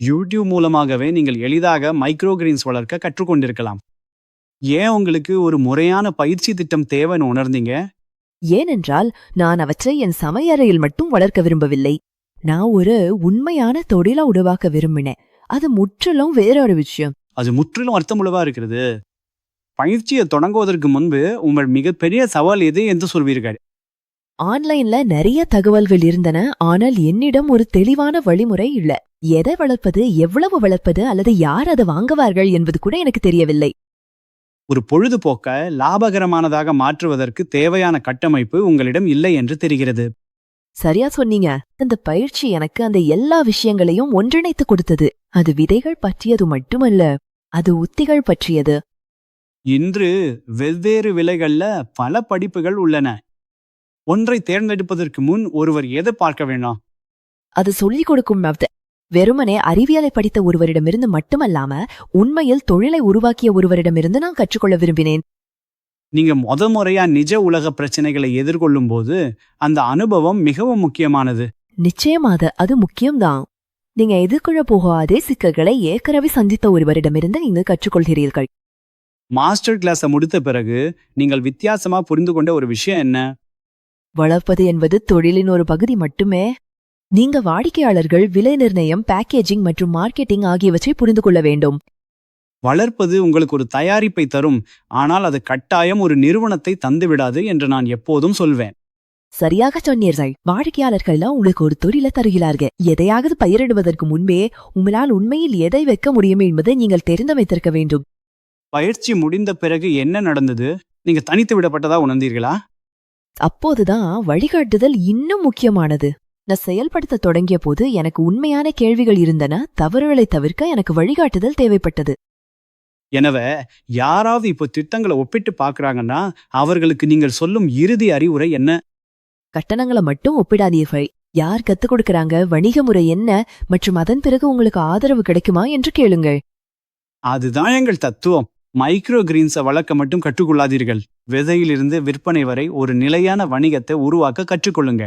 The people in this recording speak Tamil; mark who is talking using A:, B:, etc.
A: யூடியூப் மூலமாகவே நீங்கள் எளிதாக மைக்ரோ கிரீன்ஸ் வளர்க்க கற்றுக்கொண்டிருக்கலாம். ஏன் உங்களுக்கு ஒரு முறையான பயிற்சி திட்டம் தேவைன்னு உணர்ந்தீங்க?
B: ஏனென்றால் நான் அவற்றை என் சமையறையில் மட்டும் வளர்க்க விரும்பவில்லை. நான் ஒரு உண்மையான தொழிலா உருவாக்க விரும்பினேன். அது முற்றிலும் வேறொரு விஷயம்.
A: அது முற்றிலும் அர்த்தமுள்ளவா இருக்கிறது. பயிற்சியை தொடங்குவதற்கு முன்பு உங்கள் மிகப்பெரிய சவால் எது என்று சொல்வீர்கள்?
B: ஆன்லைன்ல நிறைய தகவல்கள் இருந்தன, ஆனால் என்னிடம் ஒரு தெளிவான வழிமுறை இல்ல. எதை வளர்ப்பது, எவ்வளவு வளர்ப்பது, அல்லது யார் அதை வாங்குவார்கள் என்பது கூட எனக்கு தெரியவில்லை.
A: ஒரு பொழுதுபோக்க லாபகரமானதாக மாற்றுவதற்கு தேவையான கட்டமைப்பு உங்களிடம் இல்லை என்று தெரிகிறது.
B: சரியா சொன்னீங்க. இந்த பயிற்சி எனக்கு அந்த எல்லா விஷயங்களையும் ஒன்றிணைத்து கொடுத்தது. அது விதைகள் பற்றியது மட்டுமல்ல, அது உத்திகள் பற்றியது.
A: இன்று வெவ்வேறு விலைகள்ல பல படிப்புகள் உள்ளன. ஒன்றை தேர்ந்தெடுப்பதற்கு முன் ஒருவர் எதை பார்க்க வேண்டாம்?
B: அது சொல்லிக் கொடுக்கும் வெறுமனே அறிவியலை படித்த ஒருவரிடமிருந்து மட்டுமல்லாம, உண்மையில் தொழிலை உருவாக்கிய ஒருவரிடமிருந்து நான் கற்றுக்கொள்ள விரும்பினேன்.
A: நீங்க முறையா நிஜ உலக பிரச்சனைகளை எதிர்கொள்ளும் போது அந்த அனுபவம் மிகவும் முக்கியமானது.
B: நிச்சயமாக அது முக்கியம்தான். நீங்க எதிர்கொள்ள போகாதே சிக்கல்களை ஏற்கனவே சந்தித்த ஒருவரிடமிருந்து நீங்க கற்றுக்கொள்கிறீர்கள்.
A: மாஸ்டர் கிளாஸை முடித்த பிறகு நீங்கள் வித்தியாசமா புரிந்து கொண்ட ஒரு விஷயம் என்ன?
B: வளர்ப்பது என்பது தொழிலின் ஒரு பகுதி மட்டுமே. நீங்க வாடிக்கையாளர்கள், விலை நிர்ணயம், பேக்கேஜிங் மற்றும் மார்க்கெட்டிங் ஆகியவற்றை புரிந்து கொள்ள வேண்டும்.
A: வளர்ப்பது உங்களுக்கு ஒரு தயாரிப்பை தரும், ஆனால் அது கட்டாயம் ஒரு நிறுவனத்தை தந்துவிடாது என்று நான் எப்போதும் சொல்வேன்.
B: சரியாக சொன்னீர்கள். வாடிக்கையாளர்கள்லாம் உங்களுக்கு ஒரு தொழிலை தருகிறார்கள். எதையாவது பயிரிடுவதற்கு முன்பே உங்களால் உண்மையில் எதை வைக்க முடியும் என்பதை நீங்கள் தெரிந்து வைத்திருக்க வேண்டும்.
A: பயிற்சி முடிந்த பிறகு என்ன நடந்தது? நீங்க தனித்து விடப்பட்டதா உணர்ந்தீர்களா?
B: அப்போதுதான் வழிகாட்டுதல் இன்னும் முக்கியமானது. நான் செயல்படுத்த தொடங்கிய போது எனக்கு உண்மையான கேள்விகள் இருந்தன. தவறுகளை தவிர்க்க எனக்கு வழிகாட்டுதல் தேவைப்பட்டது.
A: எனவே யாராவது இப்போ திட்டங்களை ஒப்பிட்டு பார்க்கறாங்கன்னா அவர்களுக்கு நீங்கள் சொல்லும் இறுதி அறிவுரை என்ன?
B: கட்டணங்களை மட்டும் ஒப்பிடாதீர்கள். யார் கத்துக் கொடுக்கறாங்க, வணிக முறை என்ன, மற்றும் அதன் பிறகு உங்களுக்கு ஆதரவு கிடைக்குமா என்று கேளுங்கள்.
A: அதுதான் எங்கள் தத்துவம். மைக்ரோ கிரீன்ஸை வளர்க்க மட்டும் கற்றுக்கொள்ளாதீர்கள். விதையிலிருந்து விற்பனை வரை ஒரு நிலையான வணிகத்தை உருவாக்க கற்றுக்கொள்ளுங்க.